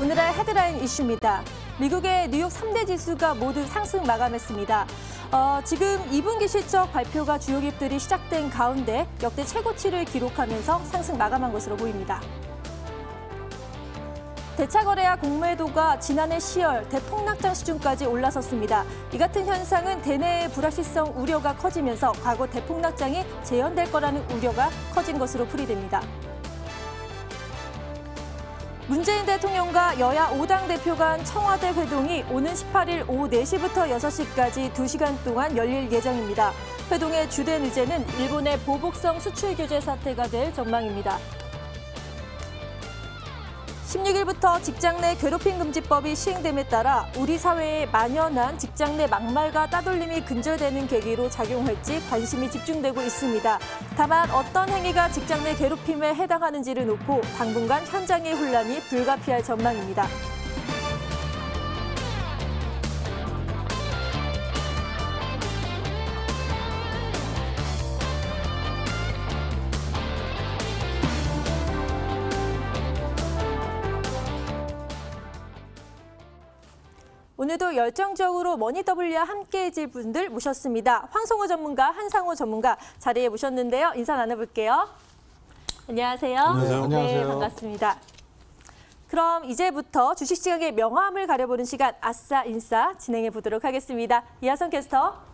오늘의 헤드라인 이슈입니다. 미국의 뉴욕 3대 지수가 모두 상승 마감했습니다. 지금 2분기 실적 발표가 주요 기업들이 시작된 가운데 역대 최고치를 기록하면서 상승 마감한 것으로 보입니다. 대차거래약 공매도가 지난해 10월 대폭락장 수준까지 올라섰습니다. 이 같은 현상은 대내의 불확실성 우려가 커지면서 과거 대폭락장이 재현될 거라는 우려가 커진 것으로 풀이됩니다. 문재인 대통령과 여야 5당 대표 간 청와대 회동이 오는 18일 오후 4시부터 6시까지 2시간 동안 열릴 예정입니다. 회동의 주된 의제는 일본의 보복성 수출 규제 사태가 될 전망입니다. 16일부터 직장 내 괴롭힘 금지법이 시행됨에 따라 우리 사회에 만연한 직장 내 막말과 따돌림이 근절되는 계기로 작용할지 관심이 집중되고 있습니다. 다만 어떤 행위가 직장 내 괴롭힘에 해당하는지를 놓고 당분간 현장의 혼란이 불가피할 전망입니다. 오늘도 열정적으로 머니더블유와 함께해줄 분들 모셨습니다. 황성호 전문가, 한상호 전문가 자리에 모셨는데요. 인사 나눠볼게요. 안녕하세요. 안녕하세요. 네, 반갑습니다. 그럼 이제부터 주식시장의 명암을 가려보는 시간 아싸 인싸 진행해 보도록 하겠습니다. 이하선 캐스터.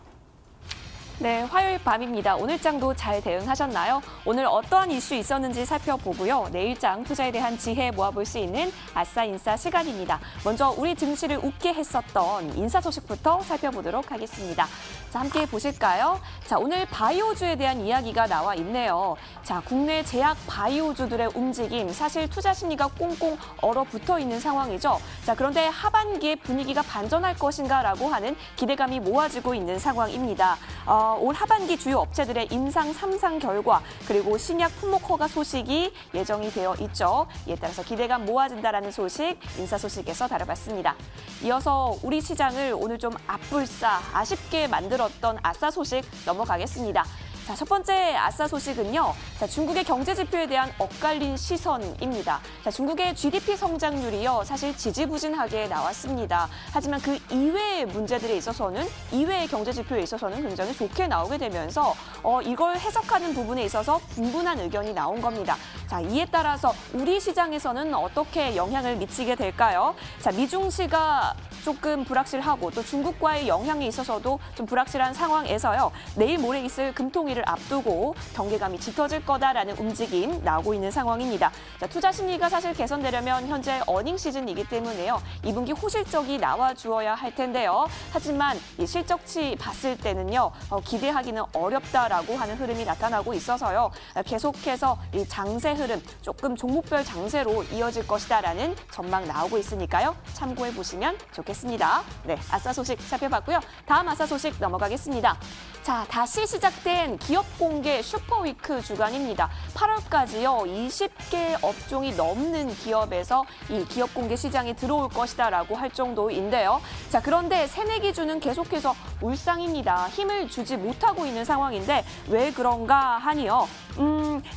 네, 화요일 밤입니다. 오늘장도 잘 대응하셨나요? 오늘 어떠한 이슈 있었는지 살펴보고요. 내일장 투자에 대한 지혜 모아볼 수 있는 아싸 인싸 시간입니다. 먼저 우리 증시를 웃게 했었던 인사 소식부터 살펴보도록 하겠습니다. 자, 함께 보실까요? 자, 오늘 바이오주에 대한 이야기가 나와 있네요. 자, 국내 제약 바이오주들의 움직임, 사실 투자 심리가 꽁꽁 얼어붙어 있는 상황이죠. 자, 그런데 하반기에 분위기가 반전할 것인가라고 하는 기대감이 모아지고 있는 상황입니다. 올 하반기 주요 업체들의 임상 3상 결과 그리고 신약 품목 허가 소식이 예정이 되어 있죠. 이에 따라서 기대감 모아진다라는 소식, 인사 소식에서 다뤄봤습니다. 이어서 우리 시장을 오늘 좀 앞불싸, 아쉽게 만들었던 아싸 소식 넘어가겠습니다. 자, 첫 번째 아싸 소식은요. 자, 중국의 경제 지표에 대한 엇갈린 시선입니다. 자, 중국의 GDP 성장률이요. 사실 지지부진하게 나왔습니다. 하지만 그 이외의 문제들에 있어서는 이외의 경제 지표에 있어서는 굉장히 좋게 나오게 되면서 이걸 해석하는 부분에 있어서 분분한 의견이 나온 겁니다. 자, 이에 따라서 우리 시장에서는 어떻게 영향을 미치게 될까요? 자, 미중시가 조금 불확실하고 또 중국과의 영향에 있어서도 좀 불확실한 상황에서요. 내일 모레 있을 금통일을 앞두고 경계감이 짙어질 거다라는 움직임 나오고 있는 상황입니다. 자, 투자 심리가 사실 개선되려면 현재 어닝 시즌이기 때문에요. 2분기 호실적이 나와주어야 할 텐데요. 하지만 이 실적치 봤을 때는요. 기대하기는 어렵다라고 하는 흐름이 나타나고 있어서요. 계속해서 이 장세 흐름 조금 종목별 장세로 이어질 것이다라는 전망 나오고 있으니까요. 참고해 보시면 좋겠습니다. 네, 아싸 소식 살펴봤고요. 다음 아싸 소식 넘어가겠습니다. 자, 다시 시작된 기업 공개 슈퍼위크 주간입니다. 8월까지요. 20개 업종이 넘는 기업에서 이 기업 공개 시장에 들어올 것이다라고 할 정도인데요. 자, 그런데 새내기주는 계속해서 울상입니다. 힘을 주지 못하고 있는 상황인데 왜 그런가 하니요.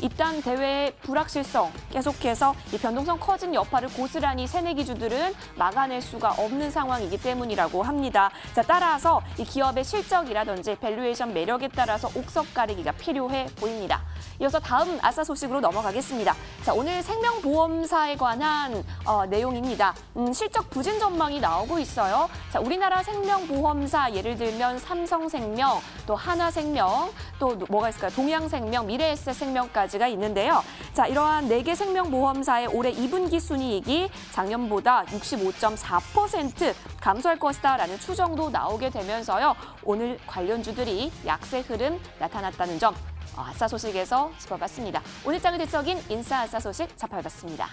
일단 대회의 불확실성, 계속해서 이 변동성 커진 여파를 고스란히 새내기주들은 막아낼 수가 없는 상황이기 때문이라고 합니다. 자, 따라서 이 기업의 실적이라든지 밸류에이션 매력에 따라서 옥석 가리기가 필요해 보입니다. 이어서 다음 아싸 소식으로 넘어가겠습니다. 자, 오늘 생명보험사에 관한 내용입니다. 실적 부진 전망이 나오고 있어요. 자, 우리나라 생명보험사 예를 들면 삼성생명, 또 하나생명, 또 뭐가 있을까요? 동양생명, 미래에셋생명까지가 있는데요. 자, 이러한 4개 생명보험사의 올해 2분기 순이익이 작년보다 65.4% 감소할 것이다라는 추정도 나오게 되면서요. 오늘 관련주들이 약세 흐름 나타났다는 점 아싸 소식에서 짚어봤습니다. 오늘 장을 들썩인 인싸 아싸 소식 접해봤습니다.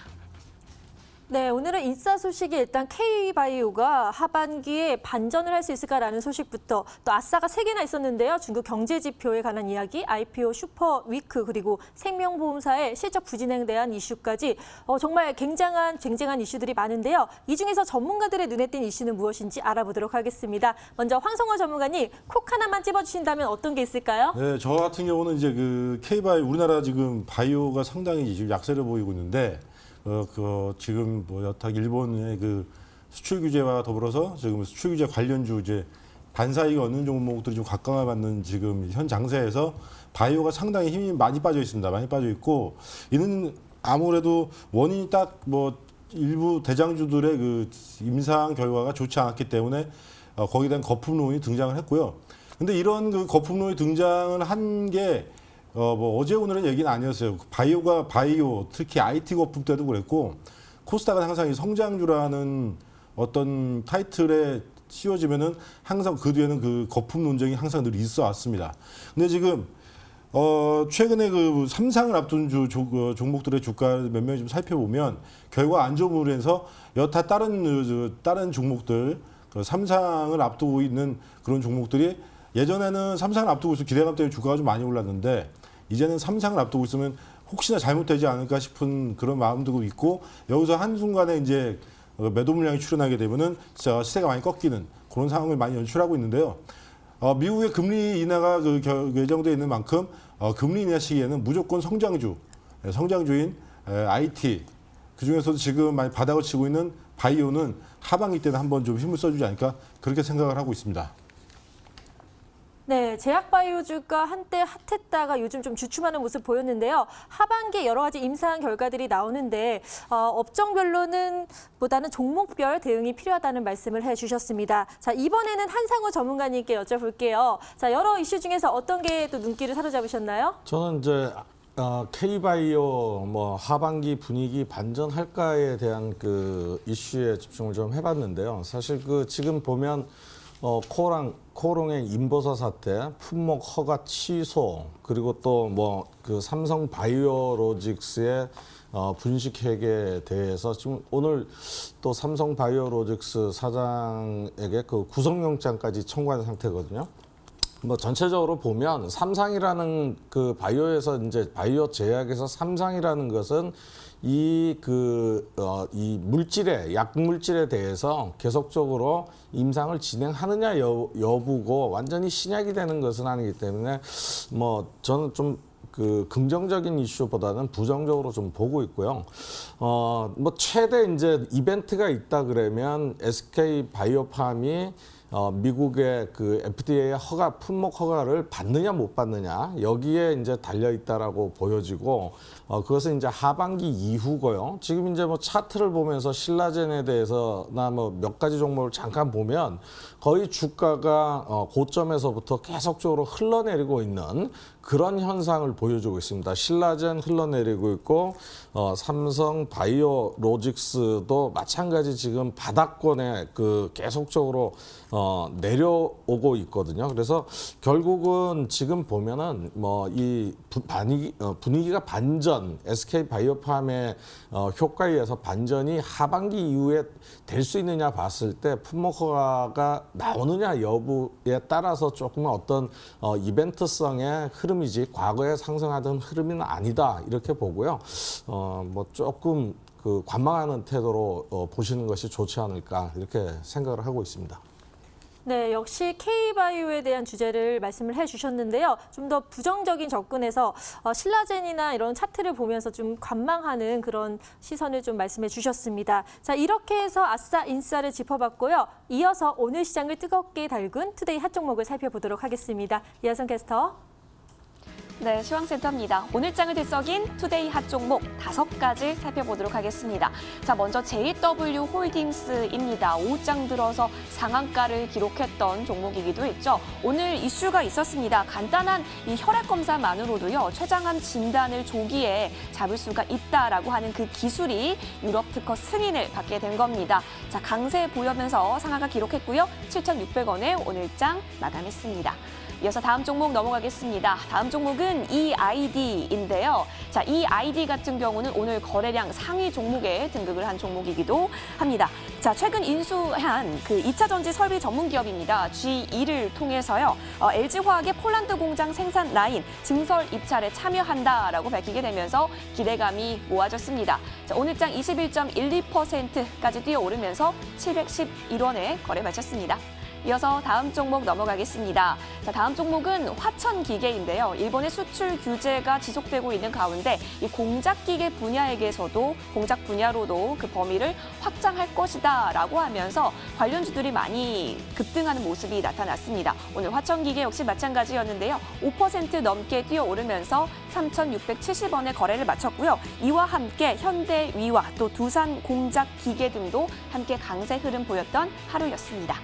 네, 오늘은 인싸 소식이 일단 K바이오가 하반기에 반전을 할 수 있을까라는 소식부터 또 아싸가 3개나 있었는데요. 중국 경제 지표에 관한 이야기, IPO 슈퍼 위크 그리고 생명보험사의 실적 부진행에 대한 이슈까지 정말 쟁쟁한 이슈들이 많은데요. 이 중에서 전문가들의 눈에 띈 이슈는 무엇인지 알아보도록 하겠습니다. 먼저 황성호 전문가님, 콕 하나만 찝어주신다면 어떤 게 있을까요? 네, 저 같은 경우는 이제 그 K바이오 우리나라 지금 바이오가 상당히 지금 약세를 보이고 있는데 지금 뭐 여타 일본의 그 수출 규제와 더불어서 지금 수출 규제 관련주 이제 반사이익이 얻는 종목들이 좀 각광을 지금 현 장세에서 바이오가 상당히 힘이 많이 빠져 있습니다. 많이 빠져 있고 이는 아무래도 원인이 딱 뭐 일부 대장주들의 그 임상 결과가 좋지 않았기 때문에 거기에 대한 거품론이 등장을 했고요. 근데 이런 그 거품론이 등장을 한 게 뭐 어제 오늘은 얘기는 아니었어요. 바이오 특히 IT 거품 때도 그랬고 코스닥은 항상 이 성장주라는 어떤 타이틀에 씌워지면은 항상 그 뒤에는 그 거품 논쟁이 항상 늘 있어 왔습니다. 근데 지금 최근에 그 삼상을 앞둔 종목들의 주가를 몇 명 좀 살펴보면 결과 안 좋으면서 여타 다른 종목들 그 삼상을 앞두고 있는 그런 종목들이 예전에는 삼상을 앞두고 있어 기대감 때문에 주가가 좀 많이 올랐는데 이제는 삼상을 앞두고 있으면 혹시나 잘못되지 않을까 싶은 그런 마음도 있고 여기서 한순간에 이제 매도 물량이 출현하게 되면은 진짜 시세가 많이 꺾이는 그런 상황을 많이 연출하고 있는데요. 미국의 금리 인하가 예정되어 있는 만큼 금리 인하 시기에는 무조건 성장주인 IT 그 중에서도 지금 많이 바닥을 치고 있는 바이오는 하반기 때는 한번 좀 힘을 써주지 않을까 그렇게 생각을 하고 있습니다. 네, 제약바이오주가 한때 핫했다가 요즘 좀 주춤하는 모습 보였는데요. 하반기에 여러 가지 임상 결과들이 나오는데 업종별로는 보다는 종목별 대응이 필요하다는 말씀을 해주셨습니다. 자, 이번에는 한상우 전문가님께 여쭤볼게요. 자, 여러 이슈 중에서 어떤 게 또 눈길을 사로잡으셨나요? 저는 이제 K바이오 뭐 하반기 분위기 반전할까에 대한 그 이슈에 집중을 좀 해봤는데요. 사실 그 지금 보면 코롱의 인버서 사태, 품목 허가 취소, 그리고 또 뭐 그 삼성 바이오로직스의 분식회계에 대해서 지금 오늘 또 삼성 바이오로직스 사장에게 그 구속영장까지 청구한 상태거든요. 뭐 전체적으로 보면 삼상이라는 그 바이오에서 이제 바이오 제약에서 삼상이라는 것은 이 물질에 약 물질에 대해서 계속적으로 임상을 진행하느냐 여부고 완전히 신약이 되는 것은 아니기 때문에 뭐 저는 좀 그 긍정적인 이슈보다는 부정적으로 좀 보고 있고요. 뭐 최대 이제 이벤트가 있다 그러면 SK 바이오팜이 미국의 그 FDA의 품목 허가를 받느냐 못 받느냐 여기에 이제 달려 있다라고 보여지고 그것은 이제 하반기 이후고요. 지금 이제 뭐 차트를 보면서 신라젠에 대해서나 뭐 몇 가지 종목을 잠깐 보면 거의 주가가 고점에서부터 계속적으로 흘러내리고 있는 그런 현상을 보여주고 있습니다. 신라젠 흘러내리고 있고 삼성 바이오로직스도 마찬가지 지금 바닥권에 그 계속적으로 내려오고 있거든요. 그래서 결국은 지금 보면은 뭐 이 분위기가 반전, SK 바이오팜의 효과에 의해서 반전이 하반기 이후에 될 수 있느냐 봤을 때 품목 허가가 나오느냐 여부에 따라서 조금 어떤 이벤트성의 흐름이지 과거에 상승하던 흐름은 아니다 이렇게 보고요. 뭐 조금 그 관망하는 태도로 보시는 것이 좋지 않을까 이렇게 생각을 하고 있습니다. 네, 역시 K바이오에 대한 주제를 말씀을 해주셨는데요. 좀 더 부정적인 접근에서 신라젠이나 이런 차트를 보면서 좀 관망하는 그런 시선을 좀 말씀해 주셨습니다. 자, 이렇게 해서 아싸 인싸를 짚어봤고요. 이어서 오늘 시장을 뜨겁게 달군 투데이 핫 종목을 살펴보도록 하겠습니다. 이하선 캐스터. 네, 시황센터입니다. 오늘 장을 들썩인 투데이 핫 종목 5가지 살펴보도록 하겠습니다. 자, 먼저 JW 홀딩스입니다. 오후장 들어서 상한가를 기록했던 종목이기도 했죠. 오늘 이슈가 있었습니다. 간단한 이 혈액 검사만으로도요, 췌장암 진단을 조기에 잡을 수가 있다라고 하는 그 기술이 유럽 특허 승인을 받게 된 겁니다. 자, 강세 보이면서 상한가 기록했고요. 7,600원에 오늘 장 마감했습니다. 이어서 다음 종목 넘어가겠습니다. 다음 종목은 EID인데요. 자, EID 같은 경우는 오늘 거래량 상위 종목에 등극을 한 종목이기도 합니다. 자, 최근 인수한 그 2차 전지 설비 전문 기업입니다. G2를 통해서요. LG화학의 폴란드 공장 생산 라인 증설 입찰에 참여한다라고 밝히게 되면서 기대감이 모아졌습니다. 자, 오늘 장 21.12%까지 뛰어오르면서 711원에 거래 마쳤습니다. 이어서 다음 종목 넘어가겠습니다. 자, 다음 종목은 화천기계인데요. 일본의 수출 규제가 지속되고 있는 가운데 이 공작기계 분야에게서도 공작 분야로도 그 범위를 확장할 것이다라고 하면서 관련주들이 많이 급등하는 모습이 나타났습니다. 오늘 화천기계 역시 마찬가지였는데요. 5% 넘게 뛰어오르면서 3,670원에 거래를 마쳤고요. 이와 함께 현대위와 또 두산공작기계 등도 함께 강세 흐름 보였던 하루였습니다.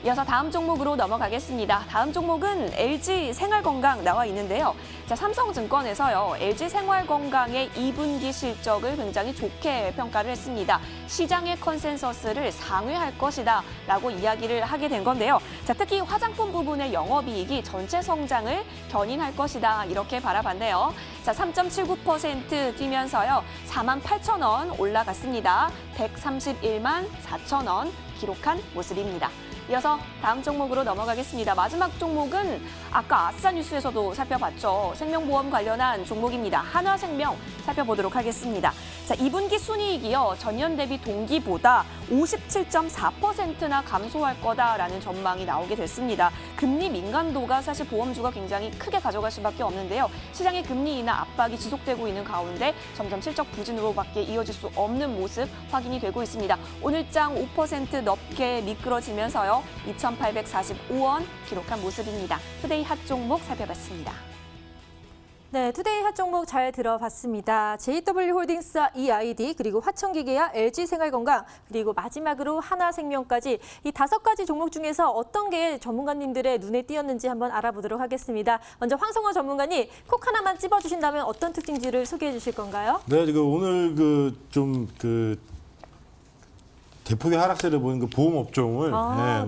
이어서 다음 종목으로 넘어가겠습니다. 다음 종목은 LG생활건강 나와 있는데요. 자, 삼성증권에서요. LG생활건강의 2분기 실적을 굉장히 좋게 평가를 했습니다. 시장의 컨센서스를 상회할 것이다 라고 이야기를 하게 된 건데요. 자, 특히 화장품 부분의 영업이익이 전체 성장을 견인할 것이다 이렇게 바라봤네요. 자, 3.79% 뛰면서요. 48,000원 올라갔습니다. 131만 4천원 기록한 모습입니다. 이어서 다음 종목으로 넘어가겠습니다. 마지막 종목은 아까 아싸뉴스에서도 살펴봤죠. 생명보험 관련한 종목입니다. 한화생명 살펴보도록 하겠습니다. 자, 2분기 순이익이요. 전년 대비 동기보다 57.4%나 감소할 거다라는 전망이 나오게 됐습니다. 금리 민감도가 사실 보험주가 굉장히 크게 가져갈 수밖에 없는데요. 시장의 금리 인하 압박이 지속되고 있는 가운데 점점 실적 부진으로밖에 이어질 수 없는 모습 확인이 되고 있습니다. 오늘장 5% 넘게 미끄러지면서요. 2,845원 기록한 모습입니다. 투데이 핫 종목 살펴봤습니다. 네, 투데이 핫 종목 잘 들어봤습니다. JW홀딩스와 EID, 그리고 화천기계와 LG생활건강, 그리고 마지막으로 하나생명까지 이 5가지 종목 중에서 어떤 게 전문가님들의 눈에 띄었는지 한번 알아보도록 하겠습니다. 먼저 황성원 전문가님, 콕 하나만 찝어주신다면 어떤 특징지를 소개해 주실 건가요? 네, 오늘 대폭의 하락세를 보인 그 보험 업종을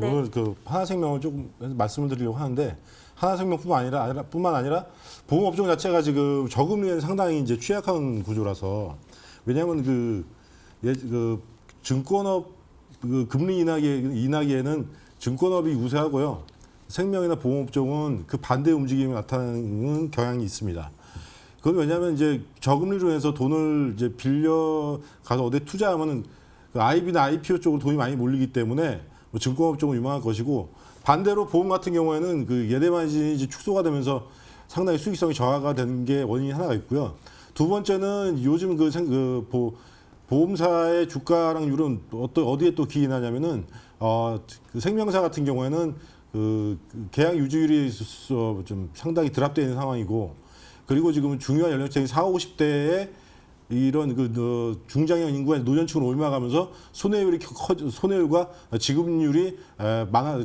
네. 오늘 하나생명을 조금 말씀을 드리려고 하는데 하나생명뿐만 아니라 보험 업종 자체가 지금 저금리에 상당히 이제 취약한 구조라서 왜냐하면 증권업 금리 인하기에는 증권업이 우세하고요. 생명이나 보험 업종은 그 반대 움직임이 나타나는 경향이 있습니다. 그건 왜냐하면 이제 저금리로 해서 돈을 이제 빌려 가서 어디 투자하면은 IB나 IPO 쪽으로 돈이 많이 몰리기 때문에 증권업 쪽은 유망할 것이고 반대로 보험 같은 경우에는 예대 마진이 축소가 되면서 상당히 수익성이 저하가 되는 게 원인이 하나가 있고요. 두 번째는 요즘 보험사의 주가랑률은 어디에 또 기인하냐면은 생명사 같은 경우에는 계약 유지율이 좀 상당히 드랍되어 있는 상황이고 그리고 지금 중요한 연령층이 40, 50대에 이런 중장년 인구가 노년층으로 옮아가면서 손해율과 지급률이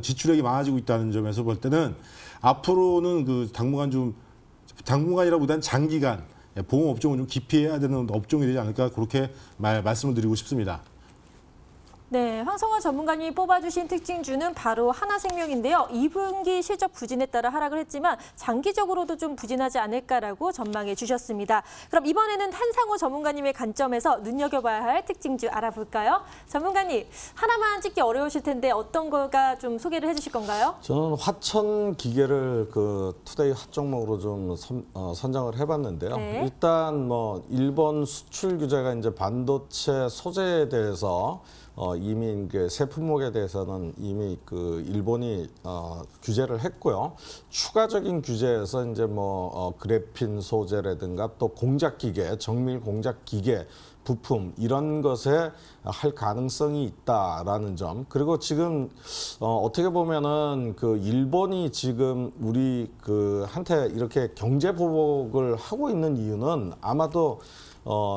지출액이 많아지고 있다는 점에서 볼 때는 앞으로는 당분간이라기보다는 장기간 보험 업종을 좀 기피해야 되는 업종이 되지 않을까 그렇게 말씀을 드리고 싶습니다. 네, 황성원 전문가님이 뽑아주신 특징주는 바로 하나생명인데요. 2분기 실적 부진에 따라 하락을 했지만 장기적으로도 좀 부진하지 않을까라고 전망해 주셨습니다. 그럼 이번에는 한상호 전문가님의 관점에서 눈여겨봐야 할 특징주 알아볼까요? 전문가님, 하나만 찍기 어려우실 텐데 어떤 거가 좀 소개를 해주실 건가요? 저는 화천기계를 투데이 핫 종목으로 좀 선정을 해봤는데요. 네. 일단 일본 수출 규제가 이제 반도체 소재에 대해서 이미 새 품목에 대해서는 이미 일본이 규제를 했고요. 추가적인 규제에서 이제 그래핀 소재라든가 또 공작기계, 정밀 공작기계 부품 이런 것에 할 가능성이 있다라는 점. 그리고 지금 어떻게 보면은 일본이 지금 우리 한테 이렇게 경제 보복을 하고 있는 이유는 아마도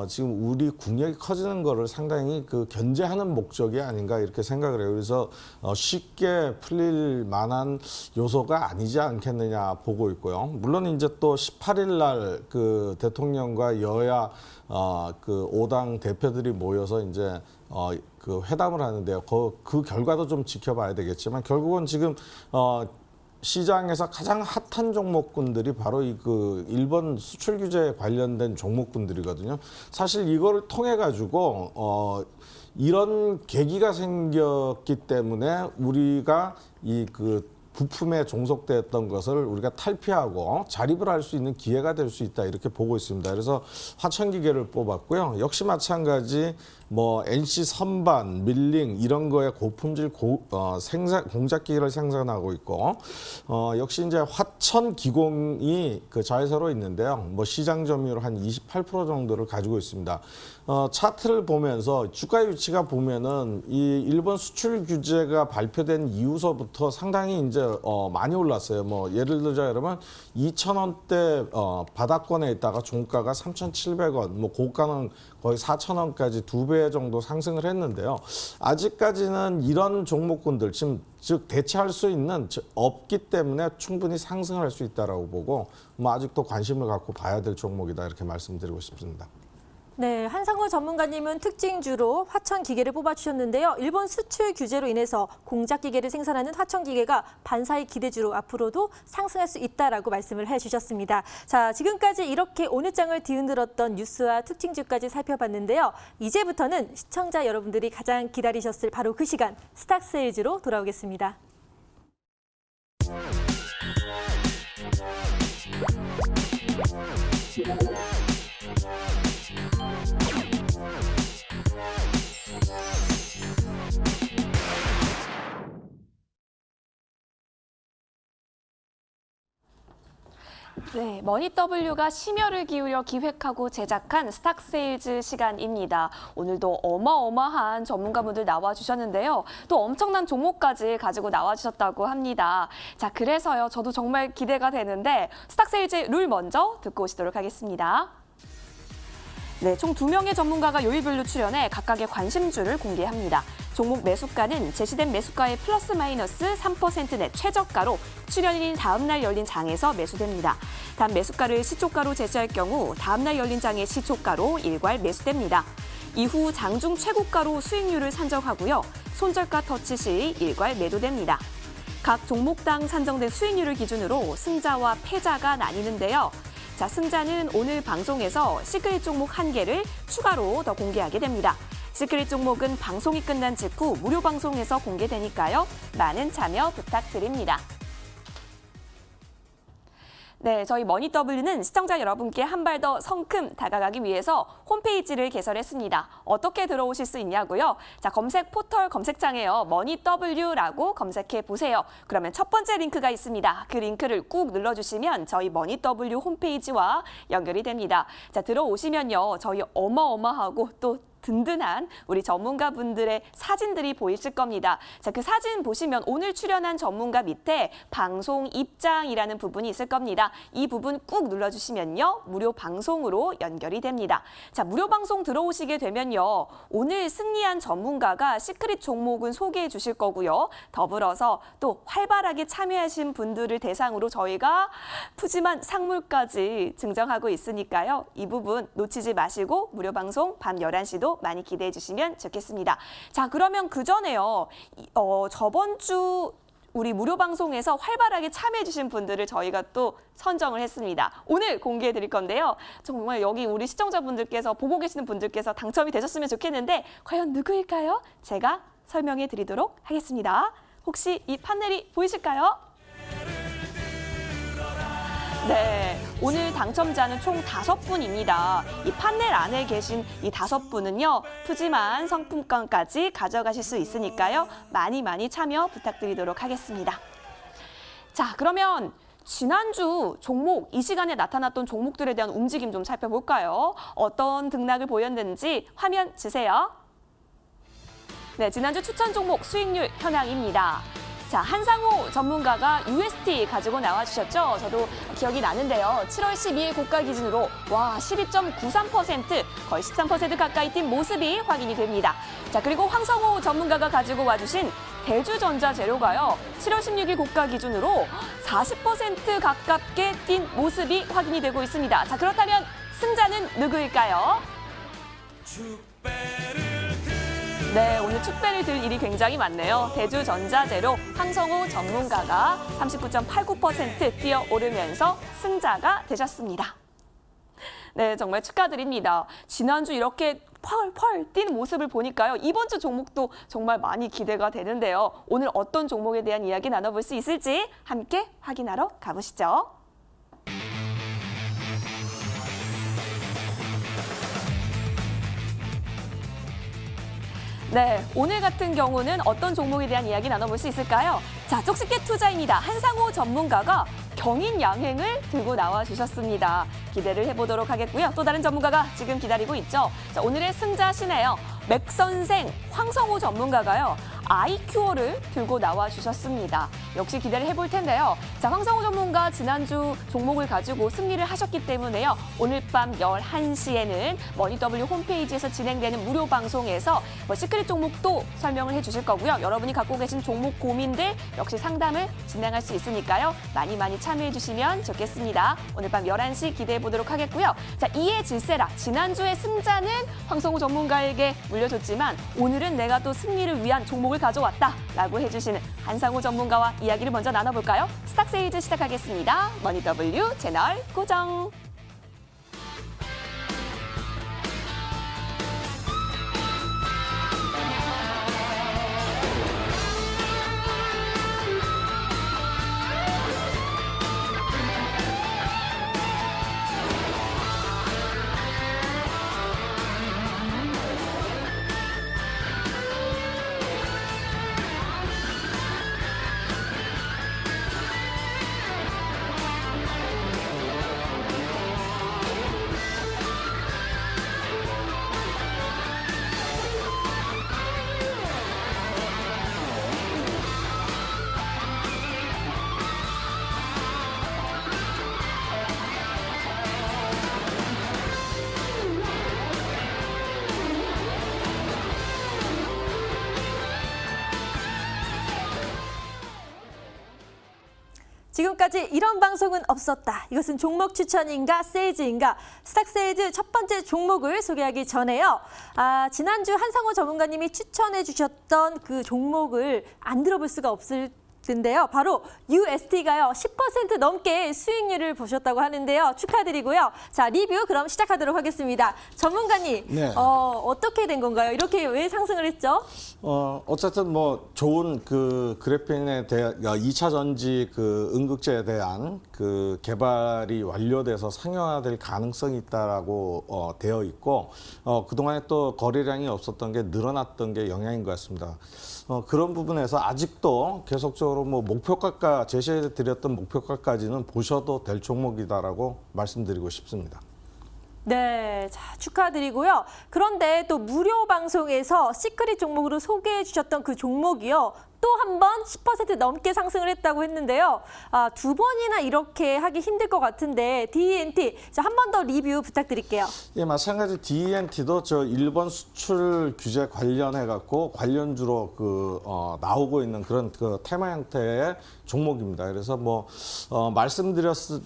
지금 우리 국력이 커지는 거를 상당히 견제하는 목적이 아닌가 이렇게 생각을 해요. 그래서 쉽게 풀릴 만한 요소가 아니지 않겠느냐 보고 있고요. 물론 이제 또 18일 날 대통령과 여야 5당 대표들이 모여서 이제 회담을 하는데요. 그 결과도 좀 지켜봐야 되겠지만 결국은 지금 시장에서 가장 핫한 종목군들이 바로 일본 수출 규제에 관련된 종목군들이거든요. 사실 이거를 통해 가지고 이런 계기가 생겼기 때문에 우리가 부품에 종속됐던 것을 우리가 탈피하고 자립을 할 수 있는 기회가 될 수 있다 이렇게 보고 있습니다. 그래서 화천기계를 뽑았고요. 역시 마찬가지 뭐 NC 선반, 밀링 이런 거에 고품질 공작기계를 생산하고 있고 역시 이제 화천 기공이 그 자회사로 있는데요. 뭐 시장 점유율 한 28% 정도를 가지고 있습니다. 차트를 보면서 주가 위치가 보면은 이 일본 수출 규제가 발표된 이후서부터 상당히 이제 많이 올랐어요. 뭐 예를 들자 여러분 2,000원대 바닥권에 있다가 종가가 3,700원, 뭐 고가는 거의 4,000원까지 2배 정도 상승을 했는데요. 아직까지는 이런 종목군들 지금 즉 대체할 수 있는 없기 때문에 충분히 상승을 할 수 있다라고 보고 뭐 아직도 관심을 갖고 봐야 될 종목이다 이렇게 말씀드리고 싶습니다. 네, 한상호 전문가님은 특징주로 화천기계를 뽑아주셨는데요. 일본 수출 규제로 인해서 공작기계를 생산하는 화천기계가 반사의 기대주로 앞으로도 상승할 수 있다라고 말씀을 해주셨습니다. 자, 지금까지 이렇게 오늘 장을 뒤흔들었던 뉴스와 특징주까지 살펴봤는데요. 이제부터는 시청자 여러분들이 가장 기다리셨을 바로 그 시간, 스탁세일즈로 돌아오겠습니다. 네, 머니W가 심혈을 기울여 기획하고 제작한 스탁세일즈 시간입니다. 오늘도 어마어마한 전문가분들 나와주셨는데요. 또 엄청난 종목까지 가지고 나와주셨다고 합니다. 자, 그래서요, 저도 정말 기대가 되는데 스탁세일즈 룰 먼저 듣고 오시도록 하겠습니다. 네, 총 2명의 전문가가 요일별로 출연해 각각의 관심주를 공개합니다. 종목 매수가는 제시된 매수가의 플러스 마이너스 3% 내 최저가로 출연일인 다음 날 열린 장에서 매수됩니다. 단 매수가를 시초가로 제시할 경우 다음 날 열린 장의 시초가로 일괄 매수됩니다. 이후 장중 최고가로 수익률을 산정하고요. 손절가 터치 시 일괄 매도됩니다. 각 종목당 산정된 수익률을 기준으로 승자와 패자가 나뉘는데요. 자, 승자는 오늘 방송에서 시크릿 종목 1개를 추가로 더 공개하게 됩니다. 시크릿 종목은 방송이 끝난 직후 무료 방송에서 공개되니까요. 많은 참여 부탁드립니다. 네, 저희 머니W는 시청자 여러분께 한 발 더 성큼 다가가기 위해서 홈페이지를 개설했습니다. 어떻게 들어오실 수 있냐고요? 자, 검색 포털 검색창에요. 머니W라고 검색해 보세요. 그러면 첫 번째 링크가 있습니다. 그 링크를 꾹 눌러주시면 저희 머니W 홈페이지와 연결이 됩니다. 자, 들어오시면요. 저희 어마어마하고 또 든든한 우리 전문가분들의 사진들이 보이실 겁니다. 자, 그 사진 보시면 오늘 출연한 전문가 밑에 방송 입장이라는 부분이 있을 겁니다. 이 부분 꾹 눌러주시면요. 무료 방송으로 연결이 됩니다. 자, 무료 방송 들어오시게 되면요. 오늘 승리한 전문가가 시크릿 종목은 소개해 주실 거고요. 더불어서 또 활발하게 참여하신 분들을 대상으로 저희가 푸짐한 상물까지 증정하고 있으니까요. 이 부분 놓치지 마시고 무료 방송 밤 11시도 많이 기대해 주시면 좋겠습니다. 자, 그러면 그 전에요. 저번 주 우리 무료 방송에서 활발하게 참여해 주신 분들을 저희가 또 선정을 했습니다. 오늘 공개해 드릴 건데요. 정말 여기 우리 시청자분들께서 보고 계시는 분들께서 당첨이 되셨으면 좋겠는데 과연 누구일까요? 제가 설명해 드리도록 하겠습니다. 혹시 이 판넬이 보이실까요? 네, 오늘 당첨자는 총 5분입니다. 이 판넬 안에 계신 이 5분은요, 푸짐한 상품권까지 가져가실 수 있으니까요. 많이 참여 부탁드리도록 하겠습니다. 자, 그러면 지난주 종목, 이 시간에 나타났던 종목들에 대한 움직임 좀 살펴볼까요? 어떤 등락을 보였는지 화면 주세요. 네, 지난주 추천 종목 수익률 현황입니다. 자, 한상호 전문가가 UST 가지고 나와주셨죠. 저도 기억이 나는데요. 7월 12일 고가 기준으로 와 12.93% 거의 13% 가까이 뛴 모습이 확인이 됩니다. 자, 그리고 황성호 전문가가 가지고 와주신 대주전자 재료가요. 7월 16일 고가 기준으로 40% 가깝게 뛴 모습이 확인이 되고 있습니다. 자, 그렇다면 승자는 누구일까요? 네, 오늘 축배를 들 일이 굉장히 많네요. 대주전자재료 황성호 전문가가 39.89% 뛰어오르면서 승자가 되셨습니다. 네, 정말 축하드립니다. 지난주 이렇게 펄펄 뛴 모습을 보니까요. 이번 주 종목도 정말 많이 기대가 되는데요. 오늘 어떤 종목에 대한 이야기 나눠볼 수 있을지 함께 확인하러 가보시죠. 네, 오늘 같은 경우는 어떤 종목에 대한 이야기 나눠볼 수 있을까요? 자, 쪽집게 투자입니다. 한상호 전문가가 경인 양행을 들고 나와 주셨습니다. 기대를 해보도록 하겠고요. 또 다른 전문가가 지금 기다리고 있죠. 자, 오늘의 승자시네요. 맥선생 황성호 전문가가요. 아이큐어를 들고 나와 주셨습니다. 역시 기대를 해볼 텐데요. 자, 황성호 전문가 지난주 종목을 가지고 승리를 하셨기 때문에요. 오늘 밤 11시에는 머니W 홈페이지에서 진행되는 무료 방송에서 시크릿 종목도 설명을 해주실 거고요. 여러분이 갖고 계신 종목 고민들 역시 상담을 진행할 수 있으니까요. 많이 참여해 주시면 좋겠습니다. 오늘 밤 11시 기대해 보도록 하겠고요. 자, 이에 질세라. 지난주의 승자는 황성호 전문가에게 물려줬지만 오늘은 내가 또 승리를 위한 종목을 가져왔다라고 해주시는 한상호 전문가와 이야기를 먼저 나눠볼까요? 스탁세일즈 시작하겠습니다. 머니W 채널 고정. 지금까지 이런 방송은 없었다. 이것은 종목 추천인가 세일즈인가? 스탁세일즈 첫 번째 종목을 소개하기 전에요. 지난주 한상호 전문가님이 추천해 주셨던 그 종목을 안 들어볼 수가 없을 텐데요. 바로 UST가요. 10% 넘게 수익률을 보셨다고 하는데요. 축하드리고요. 자, 리뷰 그럼 시작하도록 하겠습니다. 전문가님, 네. 어떻게 된 건가요? 이렇게 왜 상승을 했죠? 어쨌든 뭐 좋은 그 그래핀에 대한 2차 전지 그 응급제에 대한 그 개발이 완료돼서 상용화될 가능성이 있다라고 되어 있고 그동안에 또 거래량이 없었던 게 늘어났던 게 영향인 것 같습니다. 그런 부분에서 아직도 계속적으로 뭐 목표가가 제시해 드렸던 목표가까지는 보셔도 될 종목이다라고 말씀드리고 싶습니다. 네, 자, 축하드리고요. 그런데 또 무료 방송에서 시크릿 종목으로 소개해 주셨던 그 종목이요. 또 한 번 10% 넘게 상승을 했다고 했는데요. 두 번이나 이렇게 하기 힘들 것 같은데 D&T, 자, 한 번 더 리뷰 부탁드릴게요. 예, 마찬가지 D&T도 저 일본 수출 규제 관련해 갖고 관련주로 나오고 있는 그런 그 테마 형태의 종목입니다. 그래서 뭐 말씀드렸을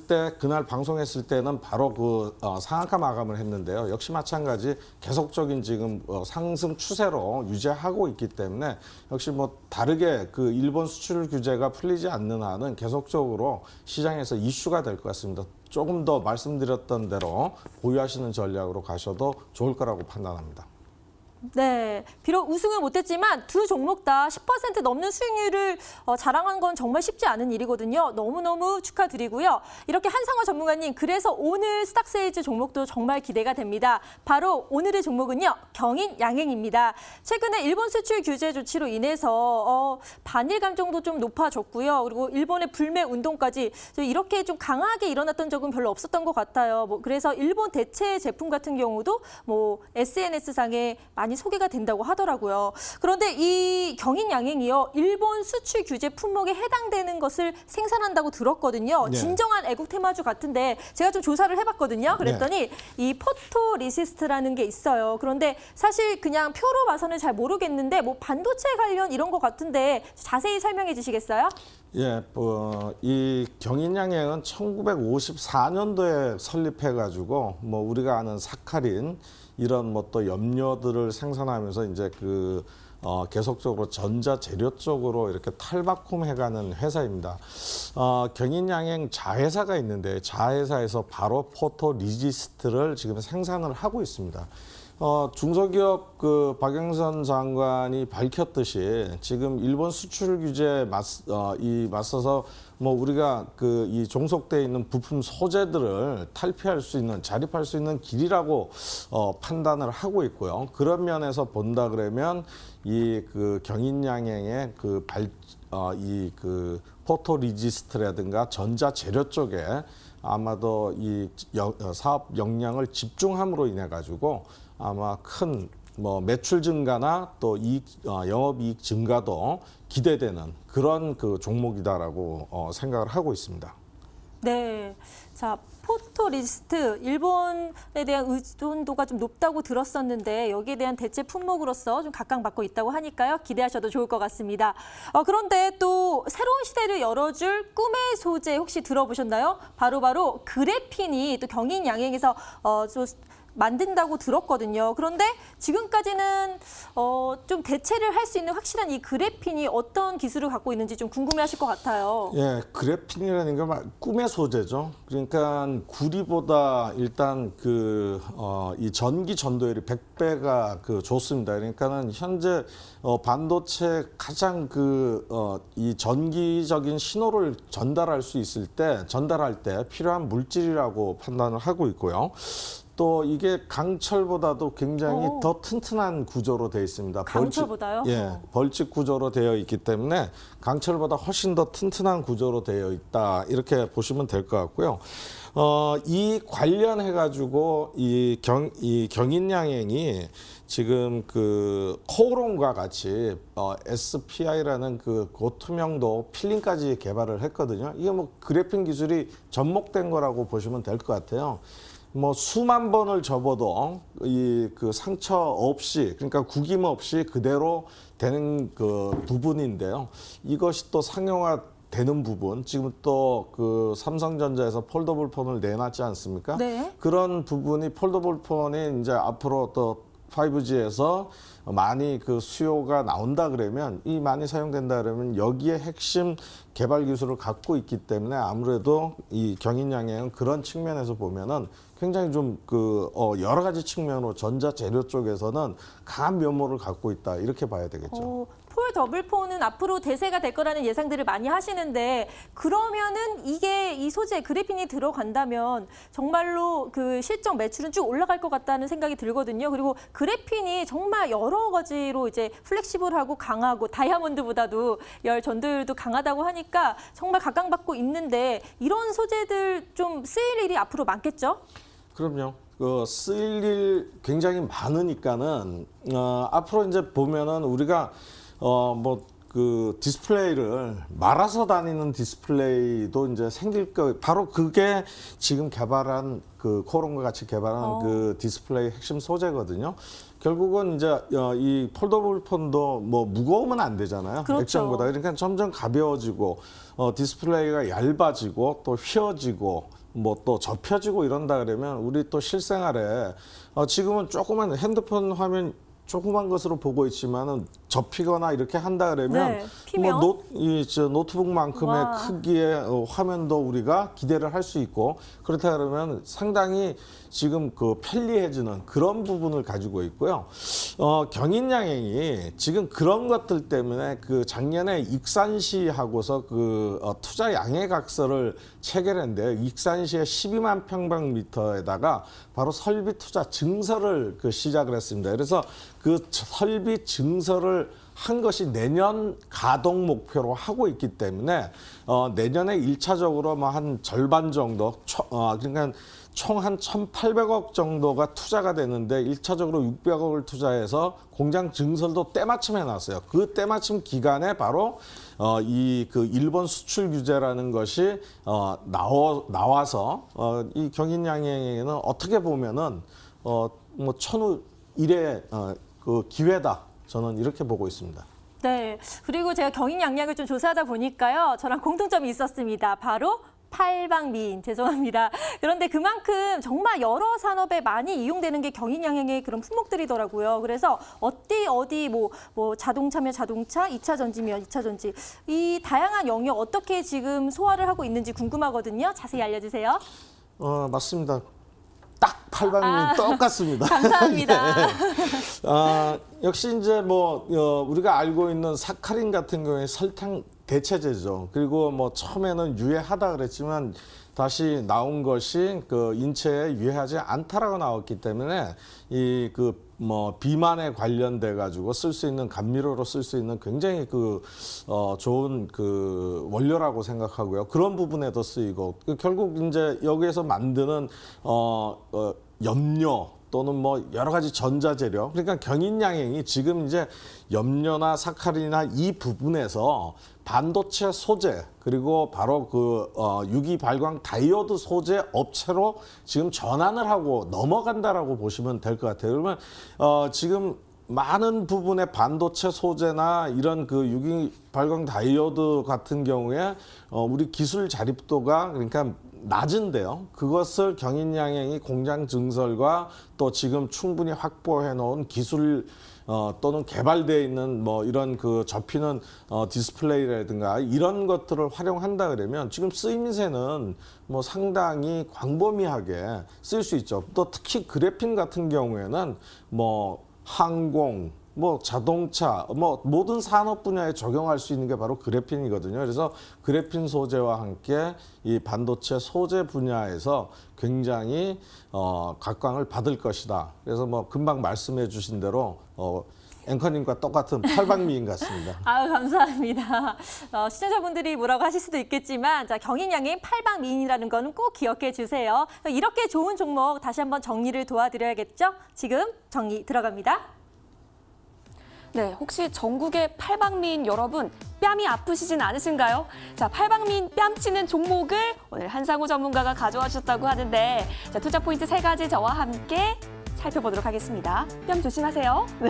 때 그날 방송했을 때는 바로 상한가 마감을 했는데요. 역시 마찬가지 계속적인 지금 상승 추세로 유지하고 있기 때문에 역시 뭐 다르게 그 일본 수출 규제가 풀리지 않는 한은 계속적으로 시장에서 이슈가 될 것 같습니다. 조금 더 말씀드렸던 대로 보유하시는 전략으로 가셔도 좋을 거라고 판단합니다. 네, 비록 우승을 못했지만 두 종목 다 10% 넘는 수익률을 자랑한 건 정말 쉽지 않은 일이거든요. 너무너무 축하드리고요. 이렇게 한상호 전문가님, 그래서 오늘 스탁세일즈 종목도 정말 기대가 됩니다. 바로 오늘의 종목은요, 경인 양행입니다. 최근에 일본 수출 규제 조치로 인해서 반일감 정도 좀 높아졌고요. 그리고 일본의 불매 운동까지 이렇게 좀 강하게 일어났던 적은 별로 없었던 것 같아요. 그래서 일본 대체 제품 같은 경우도 SNS상에 많이 소개가 된다고 하더라고요. 그런데 이 경인 양행이요, 일본 수출 규제 품목에 해당되는 것을 생산한다고 들었거든요. 네. 진정한 애국 테마주 같은데 제가 좀 조사를 해봤거든요. 그랬더니 이 포토리시스트라는 게 있어요. 그런데 사실 그냥 표로 봐서는 잘 모르겠는데 뭐 반도체 관련 이런 것 같은데 자세히 설명해 주시겠어요? 예, 이 경인양행은 1954년도에 설립해가지고 뭐 우리가 아는 사카린 이런 뭐 또 염료들을 생산하면서 이제 계속적으로 전자 재료 쪽으로 이렇게 탈바꿈해가는 회사입니다. 경인양행 자회사가 있는데 자회사에서 바로 포토리지스트를 지금 생산을 하고 있습니다. 중소기업 그 박영선 장관이 밝혔듯이 지금 일본 수출 규제에 맞서서 뭐 우리가 그 이 종속돼 있는 부품 소재들을 탈피할 수 있는 자립할 수 있는 길이라고 판단을 하고 있고요. 그런 면에서 본다 그러면 이 그 경인양행의 이 그 포토리지스트라든가 전자 재료 쪽에 아마도 이 사업 역량을 집중함으로 인해 가지고 아마 큰 뭐 매출 증가나 또 영업이익 증가도 기대되는 그런 그 종목이다라고 생각을 하고 있습니다. 네. 자, 포토리스트 일본에 대한 의존도가 좀 높다고 들었었는데 여기에 대한 대체 품목으로서 좀 각광받고 있다고 하니까요. 기대하셔도 좋을 것 같습니다. 그런데 또 새로운 시대를 열어줄 꿈의 소재 혹시 들어보셨나요? 바로 그래핀이 또 경인양행에서 좀 만든다고 들었거든요. 그런데 지금까지는 좀 대체를 할 수 있는 확실한 이 그래핀이 어떤 기술을 갖고 있는지 좀 궁금해하실 것 같아요. 예, 그래핀이라는 게 꿈의 소재죠. 그러니까 구리보다 일단 이 전기 전도율이 100배가 좋습니다. 그러니까는 현재 반도체 가장 이 전기적인 신호를 전달할 때 필요한 물질이라고 판단을 하고 있고요. 또 이게 강철보다도 굉장히 더 튼튼한 구조로 되어 있습니다. 강철보다요? 벌집 구조로 되어 있기 때문에 강철보다 훨씬 더 튼튼한 구조로 되어 있다. 이렇게 보시면 될 것 같고요. 이 관련해 가지고 이 경인양행이 지금 코오롱과 같이 SPI라는 고투명도 필름까지 개발을 했거든요. 이게 뭐 그래핀 기술이 접목된 거라고 보시면 될 것 같아요. 뭐 수만 번을 접어도 상처 없이, 그러니까 구김 없이 그대로 되는 부분인데요. 이것이 또 상용화 되는 부분, 지금 또 삼성전자에서 폴더블 폰을 내놨지 않습니까? 네. 그런 부분이 폴더블 폰이 이제 앞으로 또 5G에서 많이 수요가 나온다 그러면, 이 많이 사용된다 그러면 여기에 핵심 개발 기술을 갖고 있기 때문에 아무래도 이 경인양행은 그런 측면에서 보면은 굉장히 좀 여러 가지 측면으로 전자 재료 쪽에서는 강한 면모를 갖고 있다, 이렇게 봐야 되겠죠. 폴더블폰은 앞으로 대세가 될 거라는 예상들을 많이 하시는데, 그러면은 이 소재 그래핀이 들어간다면 정말로 실적 매출은 쭉 올라갈 것 같다는 생각이 들거든요. 그리고 그래핀이 정말 여러 가지로 이제 플렉시블하고 강하고 다이아몬드보다도 열 전도율도 강하다고 하니까 정말 각광받고 있는데, 이런 소재들 좀 쓰일 일이 앞으로 많겠죠? 그럼요. 쓰일 일 굉장히 많으니까는 앞으로 이제 보면은 우리가 디스플레이를 말아서 다니는 디스플레이도 이제 생길 거, 바로 그게 지금 개발한 코오롱과 같이 개발한 디스플레이 핵심 소재거든요. 결국은 이제 이 폴더블 폰도 뭐 무거우면 안 되잖아요. 그렇죠. 액션보다. 그러니까 점점 가벼워지고 디스플레이가 얇아지고 또 휘어지고 뭐 또 접혀지고 이런다 그러면 우리 또 실생활에 지금은 조그만 핸드폰 화면 조그만 것으로 보고 있지만은 접히거나 이렇게 한다 그러면 피면? 뭐 노트북만큼의 와. 크기의 화면도 우리가 기대를 할 수 있고, 그렇다 그러면 상당히 지금 편리해지는 그런 부분을 가지고 있고요. 경인양행이 지금 그런 것들 때문에 작년에 익산시하고서 투자 양해각서를 체결했는데요. 익산시의 12만 평방미터에다가 바로 설비 투자 증서를 시작을 했습니다. 그래서 설비 증서를 한 것이 내년 가동 목표로 하고 있기 때문에 내년에 1차적으로 뭐 한 절반 정도, 그러니까 총 한 1,800억 정도가 투자가 되는데 1차적으로 600억을 투자해서 공장 증설도 때마침 해놨어요. 그 때마침 기간에 바로 이 일본 수출 규제라는 것이 나와서 이 경인양행에는 어떻게 보면은 뭐 천우 일의 기회다. 저는 이렇게 보고 있습니다. 네. 그리고 제가 경인양양을 좀 조사하다 보니까요, 저랑 공통점이 있었습니다. 바로 팔방미인, 죄송합니다. 그런데 그만큼 정말 여러 산업에 많이 이용되는 게 경인양행의 그런 품목들이더라고요. 그래서 어디 뭐 자동차면 자동차, 2차 전지면 2차 전지, 이 다양한 영역 어떻게 지금 소화를 하고 있는지 궁금하거든요. 자세히 알려주세요. 맞습니다. 딱 8박민 똑같습니다. 감사합니다. 역시 이제 뭐 우리가 알고 있는 사카린 같은 경우에 설탕 대체제죠. 그리고 뭐 처음에는 유해하다 그랬지만 다시 나온 것이 그 인체에 유해하지 않다라고 나왔기 때문에 이 그 뭐 비만에 관련돼 가지고 쓸 수 있는 감미료로 쓸 수 있는 굉장히 좋은 그 원료라고 생각하고요. 그런 부분에도 쓰이고 결국 이제 여기에서 만드는 염료 또는 뭐 여러 가지 전자재료, 그러니까 경인양행이 지금 이제 염료나 사카린이나 이 부분에서 반도체 소재 그리고 바로 그 유기 발광 다이오드 소재 업체로 지금 전환을 하고 넘어간다라고 보시면 될 것 같아요. 그러면 지금 많은 부분의 반도체 소재나 이런 그 유기 발광 다이오드 같은 경우에 우리 기술 자립도가 그러니까 낮은데요. 그것을 경인양행이 공장 증설과 또 지금 충분히 확보해 놓은 기술 또는 개발되어 있는 뭐 이런 그 접히는 디스플레이라든가 이런 것들을 활용한다 그러면 지금 쓰임새는 뭐 상당히 광범위하게 쓸 수 있죠. 또 특히 그래핀 같은 경우에는 뭐 항공, 뭐 자동차, 뭐 모든 산업 분야에 적용할 수 있는 게 바로 그래핀이거든요. 그래서 그래핀 소재와 함께 이 반도체 소재 분야에서 굉장히 각광을 받을 것이다. 그래서 뭐 금방 말씀해 주신 대로 앵커님과 똑같은 팔방미인 같습니다. 아유, 감사합니다. 시청자분들이 뭐라고 하실 수도 있겠지만 자, 경인양행 팔방미인이라는 거는 꼭 기억해 주세요. 이렇게 좋은 종목 다시 한번 정리를 도와드려야겠죠? 지금 정리 들어갑니다. 네, 혹시 전국의 팔방미인 여러분 뺨이 아프시진 않으신가요? 자, 팔방미인 뺨치는 종목을 오늘 한상우 전문가가 가져와 주셨다고 하는데 자, 투자 포인트 3가지 저와 함께 살펴보도록 하겠습니다. 뺨 조심하세요. 네.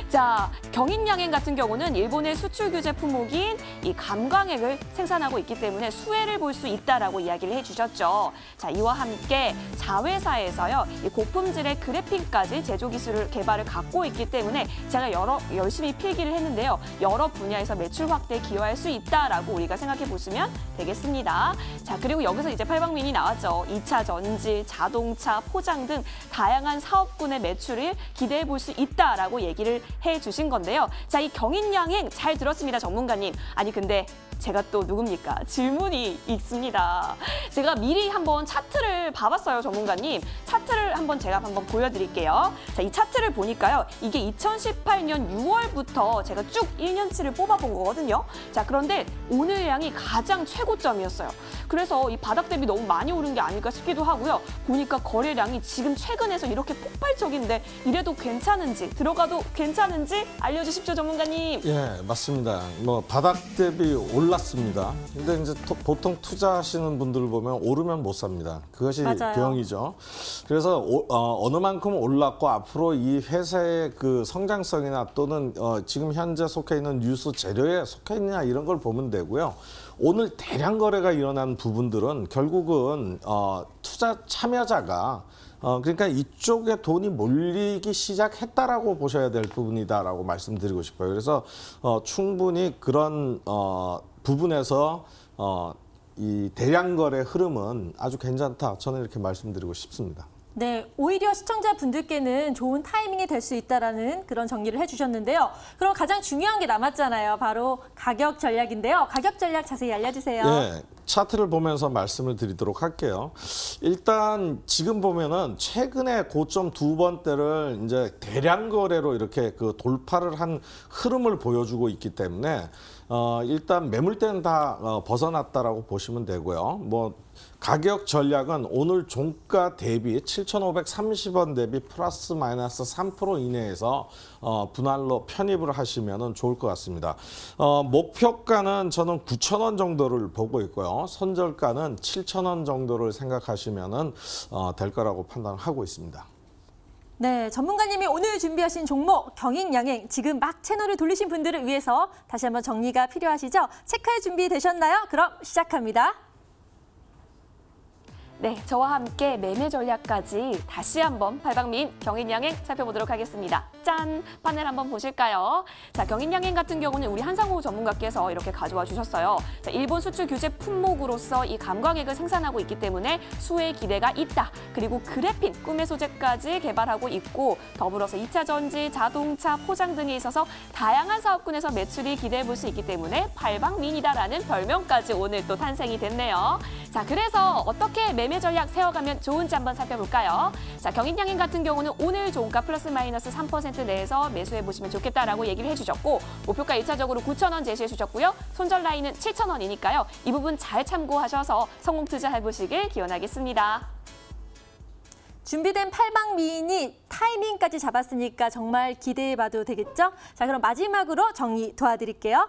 자, 경인양행 같은 경우는 일본의 수출 규제 품목인 이 감광액을 생산하고 있기 때문에 수혜를 볼 수 있다라고 이야기를 해주셨죠. 자, 이와 함께 자회사에서요, 이 고품질의 그래핀까지 제조 기술을 개발을 갖고 있기 때문에 제가 열심히 필기를 했는데요. 여러 분야에서 매출 확대에 기여할 수 있다라고 우리가 생각해 보시면 되겠습니다. 자, 그리고 여기서 이제 팔방민이 나왔죠. 2차 전지, 자동차, 포장 등 다양한 사업군의 매출을 기대해 볼 수 있다라고 얘기를 해주신 건데요. 자, 이 경인양행 잘 들었습니다, 전문가님. 아니 근데 제가 또 누굽니까? 질문이 있습니다. 제가 미리 한번 차트를 봐봤어요, 전문가님. 차트를 제가 한번 보여드릴게요. 자, 이 차트를 보니까요. 이게 2018년 6월부터 제가 쭉 1년치를 뽑아본 거거든요. 자, 그런데 오늘 양이 가장 최고점이었어요. 그래서 이 바닥 대비 너무 많이 오른 게 아닐까 싶기도 하고요. 보니까 거래량이 지금 최근에서 이렇게 폭발적인데 이래도 괜찮은지, 들어가도 괜찮은지 알려주십시오, 전문가님. 예, 맞습니다. 뭐 바닥 대비 올랐습니다. 근데 이제 보통 투자하시는 분들을 보면 오르면 못 삽니다. 그것이 맞아요. 병이죠. 그래서 어느 만큼 올랐고 앞으로 이 회사의 그 성장성이나 또는 지금 현재 속해 있는 뉴스 재료에 속해 있느냐 이런 걸 보면 되고요. 오늘 대량 거래가 일어난 부분들은 결국은 투자 참여자가 그러니까 이쪽에 돈이 몰리기 시작했다라고 보셔야 될 부분이다라고 말씀드리고 싶어요. 그래서 충분히 그런 부분에서 이 대량 거래 흐름은 아주 괜찮다. 저는 이렇게 말씀드리고 싶습니다. 네, 오히려 시청자분들께는 좋은 타이밍이 될 수 있다라는 그런 정리를 해주셨는데요. 그럼 가장 중요한 게 남았잖아요. 바로 가격 전략인데요. 가격 전략 자세히 알려주세요. 예, 차트를 보면서 말씀을 드리도록 할게요. 일단 지금 보면은 최근에 고점 2번대를 이제 대량 거래로 이렇게 그 돌파를 한 흐름을 보여주고 있기 때문에 일단 매물대는 다 벗어났다라고 보시면 되고요. 뭐 가격 전략은 오늘 종가 대비 7,530원 대비 플러스 마이너스 3% 이내에서 분할로 편입을 하시면 좋을 것 같습니다. 목표가는 저는 9,000원 정도를 보고 있고요. 손절가는 7,000원 정도를 생각하시면 될 거라고 판단하고 있습니다. 네, 전문가님이 오늘 준비하신 종목 경인양행 지금 막 채널을 돌리신 분들을 위해서 다시 한번 정리가 필요하시죠? 체크할 준비 되셨나요? 그럼 시작합니다. 네, 저와 함께 매매 전략까지 다시 한번 팔방미인 경인양행 살펴보도록 하겠습니다. 짠! 판넬 한번 보실까요? 자, 경인양행 같은 경우는 우리 한상호 전문가께서 이렇게 가져와 주셨어요. 자, 일본 수출 규제 품목으로서 이 감광액을 생산하고 있기 때문에 수혜 기대가 있다. 그리고 그래핀, 꿈의 소재까지 개발하고 있고 더불어서 2차 전지, 자동차, 포장 등에 있어서 다양한 사업군에서 매출이 기대해 볼 수 있기 때문에 팔방미인이다라는 별명까지 오늘 또 탄생이 됐네요. 자, 그래서 어떻게 매매 전략 세워가면 좋은지 한번 살펴볼까요? 자, 경인양행 같은 경우는 오늘 종가 플러스 마이너스 3% 내에서 매수해 보시면 좋겠다라고 얘기를 해주셨고 목표가 1차적으로 9,000원 제시해 주셨고요. 손절 라인은 7,000원이니까요. 이 부분 잘 참고하셔서 성공 투자해 보시길 기원하겠습니다. 준비된 팔방미인이 타이밍까지 잡았으니까 정말 기대해봐도 되겠죠? 자, 그럼 마지막으로 정리 도와드릴게요.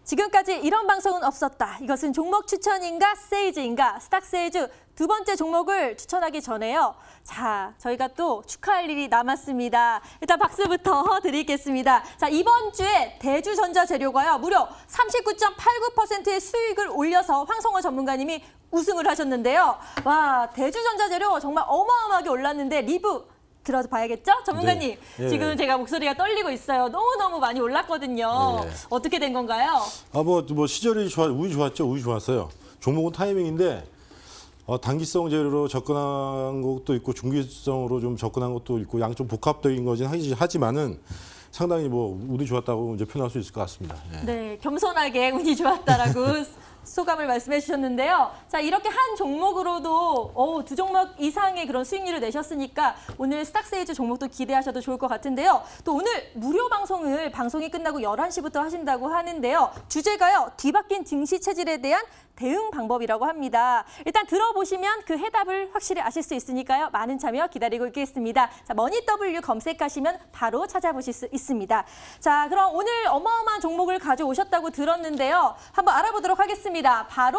지금까지 이런 방송은 없었다. 이것은 종목 추천인가 세이즈인가 스탁세이즈 두 번째 종목을 추천하기 전에요. 자, 저희가 또 축하할 일이 남았습니다. 일단 박수부터 드리겠습니다. 자, 이번 주에 대주전자재료가요. 무려 39.89%의 수익을 올려서 황성호 전문가님이 우승을 하셨는데요. 와, 대주전자재료 정말 어마어마하게 올랐는데 리뷰 들어봐야겠죠? 전문가님, 네. 지금 제가 목소리가 떨리고 있어요. 너무너무 많이 올랐거든요. 네. 어떻게 된 건가요? 뭐 시절이 운이 좋았죠. 운이 좋았어요. 종목은 타이밍인데 단기성 재료로 접근한 것도 있고 중기성으로 좀 접근한 것도 있고 양쪽 복합적인 거긴 하지만은 상당히 뭐 운이 좋았다고 이제 표현할 수 있을 것 같습니다. 예. 네, 겸손하게 운이 좋았다라고 소감을 말씀해 주셨는데요. 자, 이렇게 한 종목으로도 두 종목 이상의 그런 수익률을 내셨으니까 오늘 스탁세이즈 종목도 기대하셔도 좋을 것 같은데요. 또 오늘 무료 방송이 끝나고 11시부터 하신다고 하는데요. 주제가요, 뒤바뀐 증시 체질에 대한 대응 방법이라고 합니다. 일단 들어보시면 그 해답을 확실히 아실 수 있으니까요. 많은 참여 기다리고 있겠습니다. 자, 머니W 검색하시면 바로 찾아보실 수 있습니다. 자, 그럼 오늘 어마어마한 종목을 가져오셨다고 들었는데요. 한번 알아보도록 하겠습니다. 바로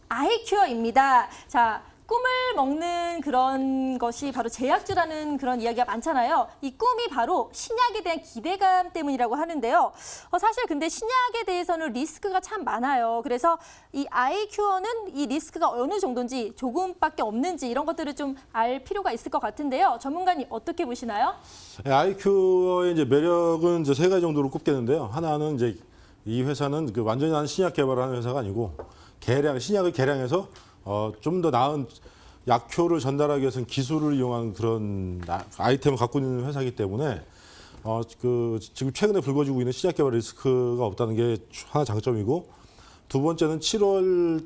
아이큐어입니다. 자, 꿈을 먹는 그런 것이 바로 제약주라는 그런 이야기가 많잖아요. 이 꿈이 바로 신약에 대한 기대감 때문이라고 하는데요. 사실 근데 신약에 대해서는 리스크가 참 많아요. 그래서 이 아이큐어는 이 리스크가 어느 정도인지 조금밖에 없는지 이런 것들을 좀 알 필요가 있을 것 같은데요. 전문가님 어떻게 보시나요? 아이큐어의 이제 매력은 이제 세 가지 정도로 꼽겠는데요. 하나는 이제 이 회사는 그 완전한 신약 개발을 하는 회사가 아니고 신약을 개량해서 좀 더 나은 약효를 전달하기 위해서는 기술을 이용한 그런 아이템을 갖고 있는 회사이기 때문에 지금 최근에 불거지고 있는 신약 개발 리스크가 없다는 게 하나 장점이고, 두 번째는 7월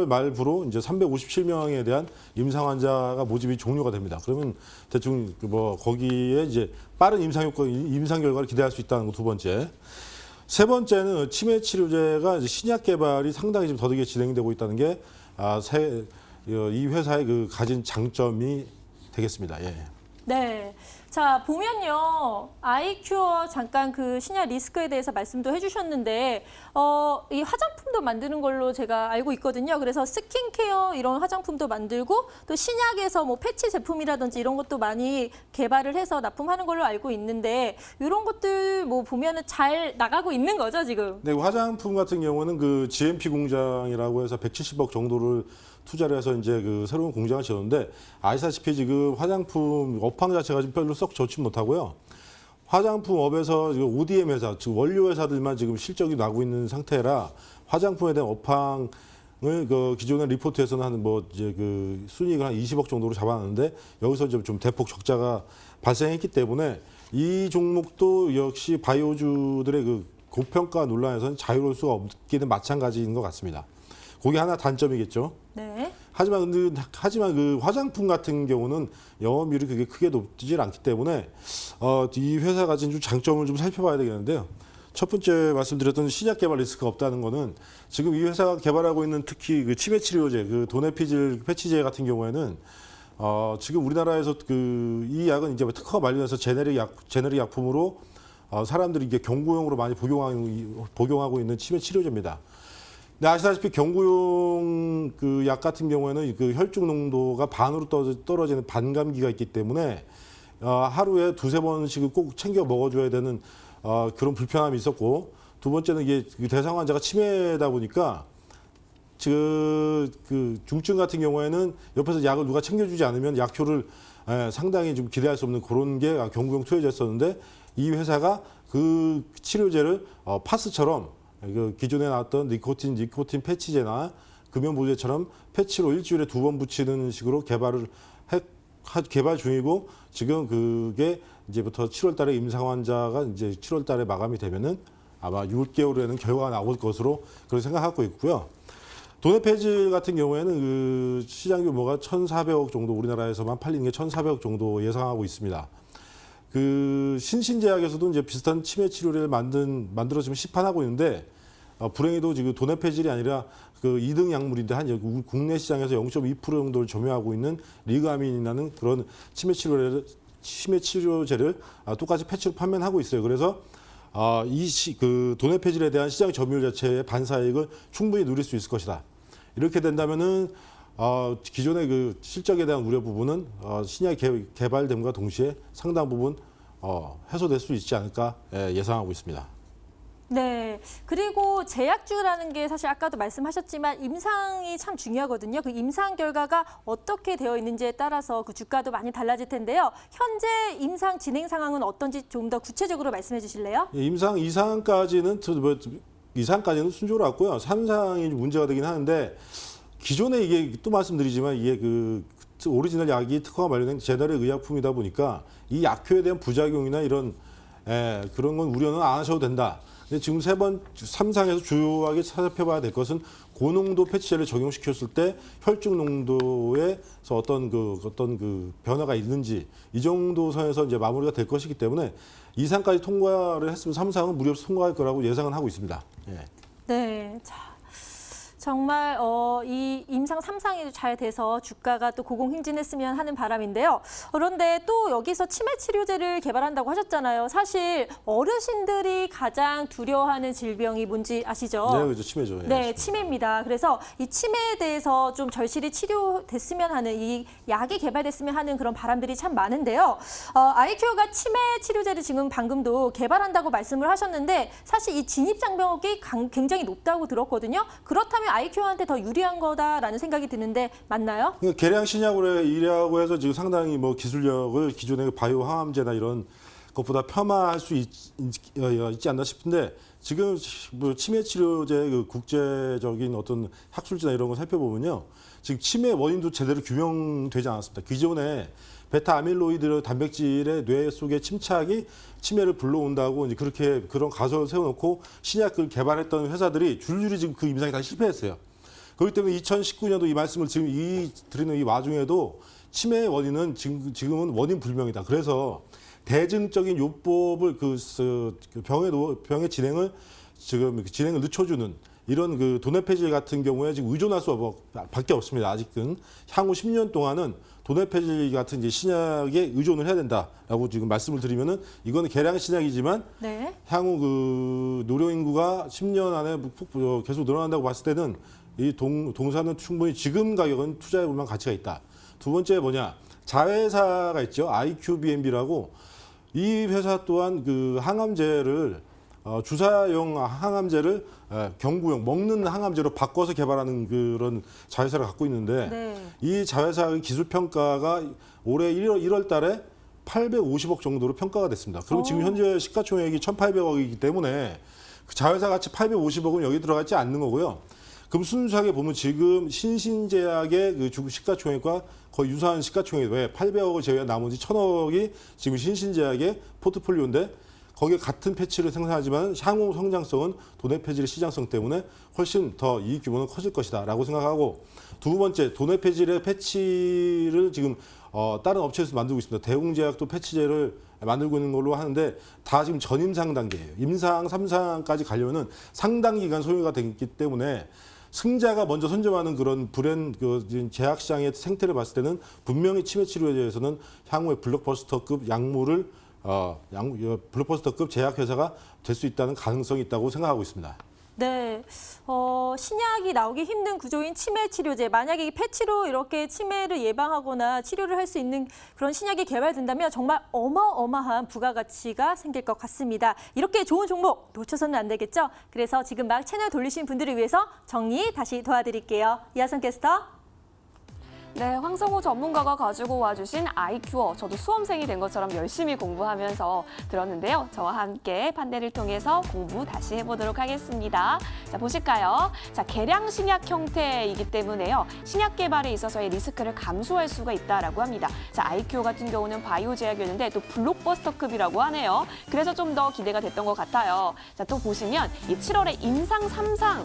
말부로 이제 357명에 대한 임상 환자가 모집이 종료가 됩니다. 그러면 대충 뭐 거기에 이제 빠른 임상 결과를 기대할 수 있다는 거 두 번째. 세 번째는 치매 치료제가 이제 신약 개발이 상당히 지금 더디게 진행되고 있다는 게 이 회사의 그 가진 장점이 되겠습니다. 예. 네. 자, 보면요. 아이큐어 잠깐 그 신약 리스크에 대해서 말씀도 해주셨는데, 이 화장품도 만드는 걸로 제가 알고 있거든요. 그래서 스킨케어 이런 화장품도 만들고, 또 신약에서 뭐 패치 제품이라든지 이런 것도 많이 개발을 해서 납품하는 걸로 알고 있는데, 이런 것들 뭐 보면은 잘 나가고 있는 거죠, 지금? 네, 화장품 같은 경우는 그 GMP 공장이라고 해서 170억 정도를 투자를 해서 이제 그 새로운 공장을 지었는데, 아시다시피 지금 화장품 업황 자체가 지금 별로 썩 좋지 못하고요. 화장품 업에서 ODM 회사, 즉 원료 회사들만 지금 실적이 나고 있는 상태라 화장품에 대한 업황을 그 기존의 리포트에서는 한 뭐 이제 그 순이익을 한 20억 정도로 잡았는데, 여기서 좀 대폭 적자가 발생했기 때문에 이 종목도 역시 바이오주들의 그 고평가 논란에서는 자유로울 수가 없기는 마찬가지인 것 같습니다. 그게 하나 단점이겠죠. 네. 하지만 그 화장품 같은 경우는 영업률이 그게 크게 높지 않기 때문에 이 회사가 가진 좀 장점을 좀 살펴봐야 되겠는데요. 첫 번째 말씀드렸던 신약 개발 리스크가 없다는 거는 지금 이 회사가 개발하고 있는 특히 그 치매 치료제, 그 도네피질 패치제 같은 경우에는 지금 우리나라에서 이 약은 이제 특허가 만료돼서 제네릭 약품으로 사람들이 이게 경구용으로 많이 복용하고 있는 치매 치료제입니다. 근데 아시다시피 경구용 그 약 같은 경우에는 그 혈중 농도가 반으로 떨어지는 반감기가 있기 때문에 하루에 두세 번씩은 꼭 챙겨 먹어줘야 되는 그런 불편함이 있었고, 두 번째는 이게 대상 환자가 치매다 보니까 그 중증 같은 경우에는 옆에서 약을 누가 챙겨주지 않으면 약효를 상당히 좀 기대할 수 없는 그런 게 경구용 투여제였었는데, 이 회사가 그 치료제를 파스처럼 그 기존에 나왔던 니코틴 패치제나 금연보조제처럼 패치로 일주일에 2번 붙이는 식으로 개발 중이고, 지금 그게 이제부터 7월 달에 임상 환자가 이제 7월 달에 마감이 되면은 아마 6개월에는 결과가 나올 것으로 그렇게 생각하고 있고요. 도네페질 같은 경우에는 그 시장 규모가 1,400억 정도, 우리나라에서만 팔리는 게 1,400억 정도 예상하고 있습니다. 그 신신제약에서도 이제 비슷한 치매 치료를 만들어 지금 시판하고 있는데, 불행히도 지금 도네페질이 아니라 그 2등 약물인데 한 국내 시장에서 0.2% 정도를 점유하고 있는 리가민이라는 그런 치매 치료제를 똑같이 패치로 판매하고 있어요. 그래서 그 도네페질에 대한 시장 점유율 자체의 반사이익을 충분히 누릴 수 있을 것이다. 이렇게 된다면은 기존의 그 실적에 대한 우려 부분은 신약이 개발됨과 동시에 상당 부분 해소될 수 있지 않을까 예상하고 있습니다. 네. 그리고 제약주라는 게 사실 아까도 말씀하셨지만 임상이 참 중요하거든요. 그 임상 결과가 어떻게 되어 있는지에 따라서 그 주가도 많이 달라질 텐데요. 현재 임상 진행 상황은 어떤지 좀 더 구체적으로 말씀해 주실래요? 임상 2상까지는 순조로 왔고요. 3상이 문제가 되긴 하는데, 기존에 이게 또 말씀드리지만 이게 그 오리지널 약이 특허가 만료된 제너릭 의약품이다 보니까 이 약효에 대한 부작용이나 이런 그런 건 우려는 안 하셔도 된다. 근데 지금 3상에서 주요하게 살펴봐야 될 것은 고농도 패치제를 적용시켰을 때 혈중 농도에서 어떤 그 변화가 있는지, 이 정도 선에서 이제 마무리가 될 것이기 때문에 2상까지 통과를 했으면 3상은 무리 없이 통과할 거라고 예상은 하고 있습니다. 예. 네. 자, 정말 이 임상 3상이 잘 돼서 주가가 또 고공행진했으면 하는 바람인데요. 그런데 또 여기서 치매 치료제를 개발한다고 하셨잖아요. 사실 어르신들이 가장 두려워하는 질병이 뭔지 아시죠? 네, 그렇죠. 치매죠. 예. 네, 치매입니다. 그래서 이 치매에 대해서 좀 절실히 치료됐으면 하는, 이 약이 개발됐으면 하는 그런 바람들이 참 많은데요. 아이큐가 치매 치료제를 지금 방금도 개발한다고 말씀을 하셨는데, 사실 이 진입 장벽이 굉장히 높다고 들었거든요. 그렇다면 아이큐한테 더 유리한 거다라는 생각이 드는데 맞나요? 그러니까 계량 신약이라고 해서 지금 상당히 뭐 기술력을 기존의 바이오 항암제나 이런 것보다 폄하할 수 있지 않나 싶은데, 지금 뭐 치매 치료제 그 국제적인 어떤 학술지나 이런 거 살펴보면요, 지금 치매 원인도 제대로 규명되지 않았습니다. 기존에 베타 아밀로이드 단백질의 뇌 속의 침착이 치매를 불러온다고 이제 그런 가설을 세워놓고 신약을 개발했던 회사들이 줄줄이 지금 그 임상이 다 실패했어요. 그렇기 때문에 2019년도 이 말씀을 지금 드리는 이 와중에도 치매의 원인은 지금은 원인 불명이다. 그래서 대증적인 요법을 병의 진행을 늦춰주는 이런 그 도네페질 같은 경우에 지금 의존할 수밖에 없습니다. 아직은 향후 10년 동안은 도네페질 같은 이제 신약에 의존을 해야 된다라고 지금 말씀을 드리면은, 이거는 계량 신약이지만 네. 향후 그 노령 인구가 10년 안에 계속 늘어난다고 봤을 때는 이 동사는 충분히 지금 가격은 투자해 볼 만한 가치가 있다. 두 번째 뭐냐, 자회사가 있죠. IQBMB라고. 이 회사 또한 그 항암제를 주사용 항암제를 경구용 먹는 항암제로 바꿔서 개발하는 그런 자회사를 갖고 있는데, 네. 이 자회사의 기술 평가가 올해 1월 달에 850억 정도로 평가가 됐습니다. 그럼 지금 현재 시가총액이 1,800억이기 때문에 그 자회사 가치 850억은 여기 들어가 있지 않는 거고요. 그럼 순수하게 보면 지금 신신제약의 그 시가총액과 거의 유사한 시가총액, 왜 800억을 제외한 나머지 1,000억이 지금 신신제약의 포트폴리오인데, 거기에 같은 패치를 생산하지만 향후 성장성은 도내 폐질의 시장성 때문에 훨씬 더 이익 규모는 커질 것이다라고 생각하고 두 번째 도내 폐질의 패치를 지금 다른 업체에서 만들고 있습니다. 대웅제약도 패치제를 만들고 있는 걸로 하는데 다 지금 전임상 단계예요. 임상 3상까지 가려면 상당 기간 소요가 됐기 때문에 승자가 먼저 선점하는 그런 제약 시장의 생태를 봤을 때는 분명히 치매 치료에 대해서는 향후에 블록버스터급 약물을 블록버스터급 제약회사가 될 수 있다는 가능성이 있다고 생각하고 있습니다. 네, 신약이 나오기 힘든 구조인 치매 치료제. 만약에 이 패치로 이렇게 치매를 예방하거나 치료를 할 수 있는 그런 신약이 개발된다면 정말 어마어마한 부가가치가 생길 것 같습니다. 이렇게 좋은 종목 놓쳐서는 안 되겠죠? 그래서 지금 막 채널 돌리신 분들을 위해서 정리 다시 도와드릴게요. 이하선 캐스터. 네, 황성호 전문가가 가지고 와주신 아이큐어. 저도 수험생이 된 것처럼 열심히 공부하면서 들었는데요. 저와 함께 판넬을 통해서 공부 다시 해보도록 하겠습니다. 자, 보실까요? 자, 개량 신약 형태이기 때문에요. 신약 개발에 있어서의 리스크를 감수할 수가 있다라고 합니다. 자, 아이큐어 같은 경우는 바이오 제약이었는데 또 블록버스터급이라고 하네요. 그래서 좀 더 기대가 됐던 것 같아요. 자, 또 보시면 이 7월에 임상 3상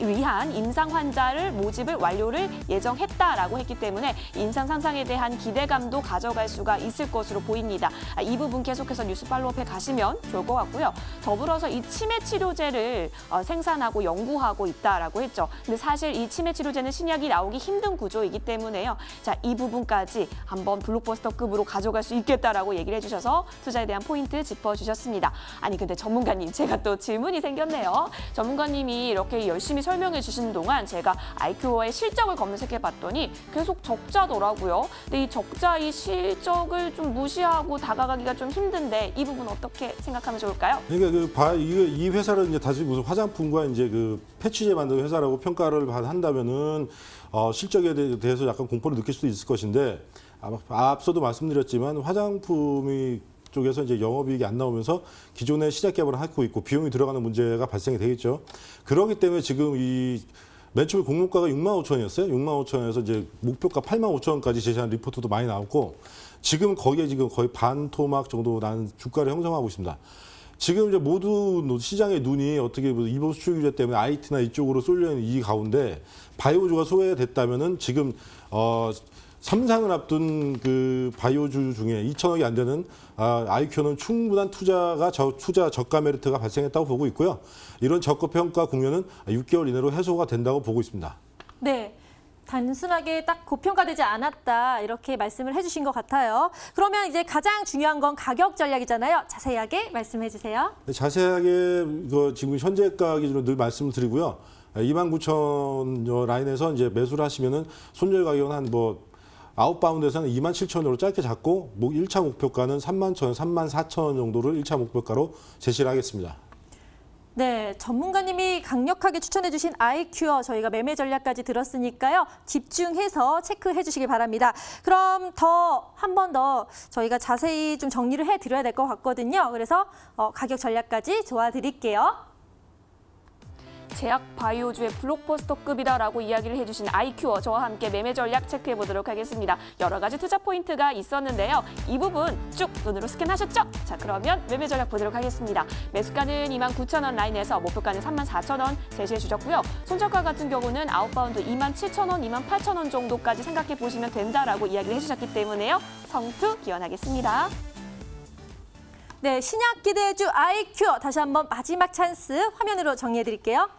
위한 임상 환자를 모집을 완료를 예정했다라고 했기 때문에 임상 3상에 대한 기대감도 가져갈 수가 있을 것으로 보입니다. 이 부분 계속해서 뉴스 팔로우업에 가시면 좋을 것 같고요. 더불어서 이 치매 치료제를 생산하고 연구하고 있다라고 했죠. 근데 사실 이 치매 치료제는 신약이 나오기 힘든 구조이기 때문에요. 자, 이 부분까지 한번 블록버스터급으로 가져갈 수 있겠다라고 얘기를 해주셔서 투자에 대한 포인트 짚어주셨습니다. 아니 근데 전문가님, 제가 또 질문이 생겼네요. 전문가님이 이렇게 열심히 설명해 주시는 동안 제가 아이큐어의 실적을 검색해 봤더니 계속 적자더라고요. 근데 이 적자, 이 실적을 좀 무시하고 다가가기가 좀 힘든데 이 부분 어떻게 생각하면 좋을까요? 그러니까 이 회사를 이제 다시 무슨 화장품과 이제 그 패치제 만드는 회사라고 평가를 한다면은 실적에 대해서 약간 공포를 느낄 수도 있을 것인데 앞서도 말씀드렸지만 화장품이 쪽에서 이제 영업이익이 안 나오면서 기존의 시작 개발을 하고 있고 비용이 들어가는 문제가 발생이 되겠죠. 그렇기 때문에 지금 맨 처음에 공모가가 65,000원이었어요. 65,000원에서 이제 목표가 85,000원까지 제시한 리포트도 많이 나왔고 지금 거기에 지금 거의 반 토막 정도 나는 주가를 형성하고 있습니다. 지금 이제 모두 시장의 눈이 어떻게 이번 수출 규제 때문에 IT나 이쪽으로 쏠려 있는 이 가운데 바이오주가 소외됐다면은 지금 3상을 앞둔 그 바이오주 중에 2천억이 안 되는 아이큐어는 충분한 투자 저가 메리트가 발생했다고 보고 있고요. 이런 저가평가 국면은 6개월 이내로 해소가 된다고 보고 있습니다. 네. 단순하게 딱 고평가되지 않았다 이렇게 말씀을 해주신 것 같아요. 그러면 이제 가장 중요한 건 가격 전략이잖아요. 자세하게 말씀해 주세요. 네, 자세하게 지금 현재가 기준으로 늘 말씀을 드리고요. 29,000 라인에서 이제 매수를 하시면은 손절 가격은 한 아웃바운드에서는 27,000원으로 짧게 잡고 1차 목표가는 31,000원, 34,000원 정도를 1차 목표가로 제시를 하겠습니다. 네, 전문가님이 강력하게 추천해 주신 아이큐어 저희가 매매 전략까지 들었으니까요. 집중해서 체크해 주시기 바랍니다. 그럼 한 번 더 저희가 자세히 좀 정리를 해드려야 될 것 같거든요. 그래서 가격 전략까지 도와드릴게요. 제약 바이오주의 블록버스터급이다라고 이야기를 해주신 아이큐어, 저와 함께 매매 전략 체크해보도록 하겠습니다. 여러 가지 투자 포인트가 있었는데요. 이 부분 쭉 눈으로 스캔하셨죠? 자, 그러면 매매 전략 보도록 하겠습니다. 매수가는 29,000원 라인에서 목표가는 34,000원 제시해 주셨고요. 손절가 같은 경우는 아웃바운드 27,000원, 28,000원 정도까지 생각해 보시면 된다라고 이야기를 해주셨기 때문에요. 성투 기원하겠습니다. 네, 신약 기대주 아이큐어 다시 한번 마지막 찬스 화면으로 정리해 드릴게요.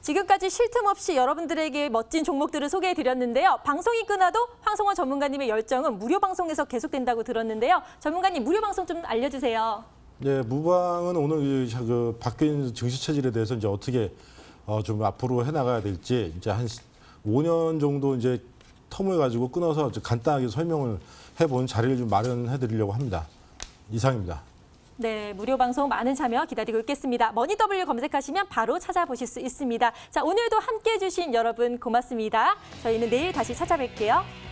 지금까지 쉴 틈 없이 여러분들에게 멋진 종목들을 소개해드렸는데요. 방송이 끊어도 황성원 전문가님의 열정은 무료 방송에서 계속된다고 들었는데요. 전문가님, 무료 방송 좀 알려주세요. 네, 무방은 오늘 바뀐 증시 체질에 대해서 이제 어떻게 좀 앞으로 해나가야 될지 이제 한 5년 정도 이제 텀을 가지고 끊어서 간단하게 설명을 해본 자리를 좀 마련해드리려고 합니다. 이상입니다. 네, 무료 방송 많은 참여 기다리고 있겠습니다. 머니W 검색하시면 바로 찾아보실 수 있습니다. 자, 오늘도 함께해 주신 여러분 고맙습니다. 저희는 내일 다시 찾아뵐게요.